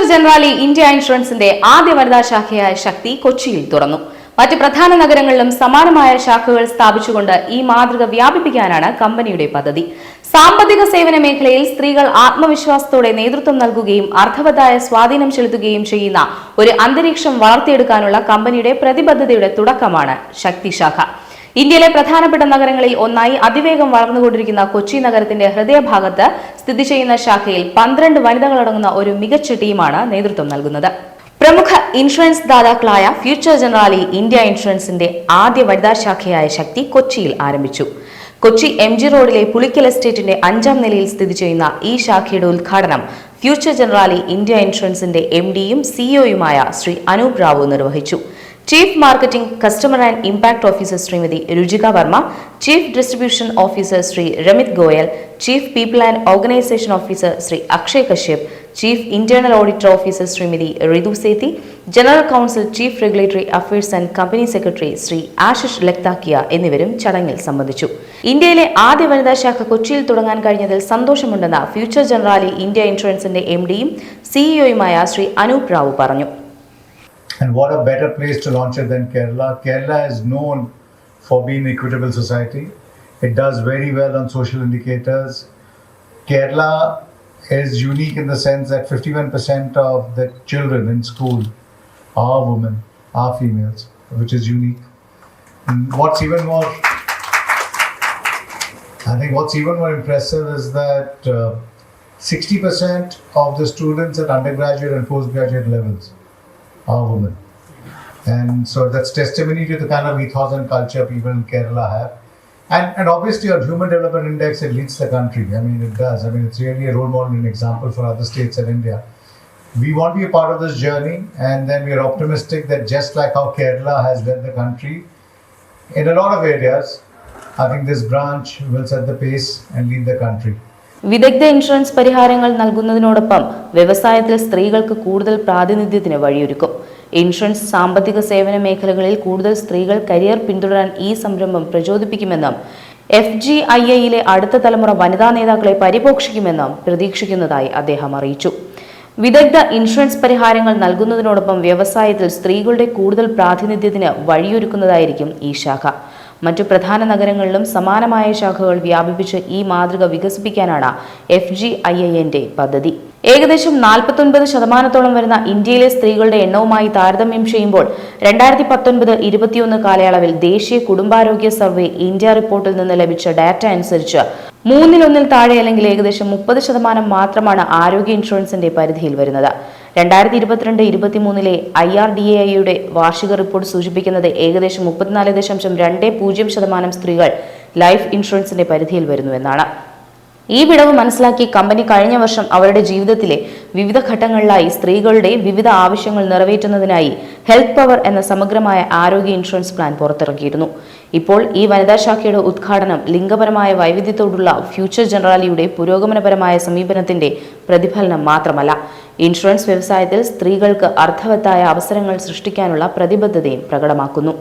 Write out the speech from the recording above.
Future Generali India ഇൻഷുറൻസിന്റെ ആദ്യ വനിതാ ശാഖയായ ശക്തി കൊച്ചിയിൽ തുറന്നു. മറ്റ് പ്രധാന നഗരങ്ങളിലും സമാനമായ ശാഖകൾ സ്ഥാപിച്ചുകൊണ്ട് ഈ മാതൃക വ്യാപിപ്പിക്കാനാണ് കമ്പനിയുടെ പദ്ധതി. സാമ്പത്തിക സേവന മേഖലയിൽ സ്ത്രീകൾ ആത്മവിശ്വാസത്തോടെ നേതൃത്വം നൽകുകയും അർത്ഥവത്തായ സ്വാധീനം ചെലുത്തുകയും ചെയ്യുന്ന ഒരു അന്തരീക്ഷം വളർത്തിയെടുക്കാനുള്ള കമ്പനിയുടെ പ്രതിബദ്ധതയുടെ തുടക്കമാണ് ശക്തി ശാഖ. ഇന്ത്യയിലെ പ്രധാനപ്പെട്ട നഗരങ്ങളിൽ ഒന്നായി അതിവേഗം വളർന്നുകൊണ്ടിരിക്കുന്ന കൊച്ചി നഗരത്തിന്റെ ഹൃദയഭാഗത്ത് സ്ഥിതി ചെയ്യുന്ന ശാഖയിൽ 12 വനിതകളടങ്ങുന്ന ഒരു മികച്ച ടീമാണ് നേതൃത്വം നൽകുന്നത്. പ്രമുഖ ഇൻഷുറൻസ് ദാതാക്കളായ ഫ്യൂച്ചർ ജനറാലി ഇന്ത്യ ഇൻഷുറൻസിന്റെ ആദ്യ വനിതാ ശാഖയായ ശക്തി കൊച്ചിയിൽ ആരംഭിച്ചു. കൊച്ചി MG റോഡിലെ പുളിക്കൽ എസ്റ്റേറ്റിന്റെ 5ാം നിലയിൽ സ്ഥിതി ചെയ്യുന്ന ഈ ശാഖയുടെ ഉദ്ഘാടനം ഫ്യൂച്ചർ ജനറാലി ഇന്ത്യ ഇൻഷുറൻസിന്റെ MDയും CEOയുമായ ശ്രീ അനൂപ് റാവു നിർവഹിച്ചു. Chief marketing customer and impact officer Shrimati Ruchika Varma, chief distribution officer Shri Ramit Goyal, chief people and organisation officer Shri Akshay Kashyap, chief internal auditor officer Shrimati Ritu Sethi, general counsel chief regulatory affairs and company secretary Shri Ashish Lakhtakia എന്നിവരും ചടങ്ങിൽ സംബന്ധിച്ചു. ഇന്ത്യയിലെ ആദ്യ വനിതാ ശാഖ കൊച്ചിയിൽ തുടങ്ങാൻ കഴിഞ്ഞതിൽ സന്തോഷമുണ്ടെന്ന് ഫ്യൂച്ചർ ജനറാലി ഇന്ത്യ ഇൻഷുറൻസിന്റെ MDയും CEOയുമായ ശ്രീ അനൂപ് റാവു പറഞ്ഞു. And what a better place to launch it than Kerala. Kerala is known for being an equitable society. It does very well on social indicators. Kerala is unique in the sense that 51% of the children in school are women, are females, which is unique. And what's even more impressive is that 60% of the students at undergraduate and postgraduate levels are women. And so that's testimony to the kind of ethos and culture people in Kerala have. And obviously our Human Development Index, it leads the country. I mean, it does. I mean, it's really a role model and example for other states in India. We want to be a part of this journey, and then we are optimistic that just like how Kerala has led the country, in a lot of areas, I think this branch will set the pace and lead the country. വിദഗ്ധ insurance പരിഹാരങ്ങൾ നൽകുന്നതിനോടൊപ്പം വ്യവസായത്തിൽ സ്ത്രീകൾക്ക് കൂടുതൽ പ്രാതിനിധ്യത്തിന് വഴിയൊരുക്കും. Insurance, സാമ്പത്തിക സേവന മേഖലകളിൽ കൂടുതൽ സ്ത്രീകൾ കരിയർ പിന്തുടരാൻ ഈ സംരംഭം പ്രചോദിപ്പിക്കുമെന്നും FGIAയിലെ അടുത്ത തലമുറ വനിതാ നേതാക്കളെ പരിപോഷിക്കുമെന്നും പ്രതീക്ഷിക്കുന്നതായി അദ്ദേഹം അറിയിച്ചു. വിദഗ്ധ ഇൻഷുറൻസ് പരിഹാരങ്ങൾ നൽകുന്നതിനോടൊപ്പം വ്യവസായത്തിൽ സ്ത്രീകളുടെ കൂടുതൽ പ്രാതിനിധ്യത്തിന് വഴിയൊരുക്കുന്നതായിരിക്കും ഈ ശാഖ. മറ്റു പ്രധാന നഗരങ്ങളിലും സമാനമായ ശാഖകൾ വ്യാപിപ്പിച്ച് ഈ മാതൃക വികസിപ്പിക്കാനാണ് FGIAന്റെ പദ്ധതി. ഏകദേശം 49% വരുന്ന ഇന്ത്യയിലെ സ്ത്രീകളുടെ എണ്ണവുമായി താരതമ്യം ചെയ്യുമ്പോൾ 2019-21 കാലയളവിൽ ദേശീയ കുടുംബാരോഗ്യ സർവേ ഇന്ത്യ റിപ്പോർട്ടിൽ നിന്ന് ലഭിച്ച ഡാറ്റ അനുസരിച്ച് 1/3 താഴെ അല്ലെങ്കിൽ ഏകദേശം 30% മാത്രമാണ് ആരോഗ്യ ഇൻഷുറൻസിന്റെ പരിധിയിൽ വരുന്നത്. 2022-23 IRDAIയുടെ വാർഷിക റിപ്പോർട്ട് സൂചിപ്പിക്കുന്നത് ഏകദേശം 34.20% സ്ത്രീകൾ ലൈഫ് ഇൻഷുറൻസിന്റെ പരിധിയിൽ വരുന്നുവെന്നാണ്. ഈ വിടവ് മനസ്സിലാക്കി കമ്പനി കഴിഞ്ഞ വർഷം അവരുടെ ജീവിതത്തിലെ വിവിധ ഘട്ടങ്ങളിലായി സ്ത്രീകളുടെ വിവിധ ആവശ്യങ്ങൾ നിറവേറ്റുന്നതിനായി ഹെൽത്ത് പവർ എന്ന സമഗ്രമായ ആരോഗ്യ ഇൻഷുറൻസ് പ്ലാൻ പുറത്തിറക്കിയിരുന്നു. ഇപ്പോൾ ഈ വനിതാ ശാഖയുടെ ഉദ്ഘാടനം ലിംഗപരമായ വൈവിധ്യത്തോടുള്ള ഫ്യൂച്ചർ ജനറാലിയുടെ പുരോഗമനപരമായ സമീപനത്തിന്റെ പ്രതിഫലനം മാത്രമല്ല, ഇൻഷുറൻസ് വ്യവസായത്തിൽ സ്ത്രീകൾക്ക് അർത്ഥവത്തായ അവസരങ്ങൾ സൃഷ്ടിക്കാനുള്ള പ്രതിബദ്ധതയും പ്രകടമാക്കുന്നു.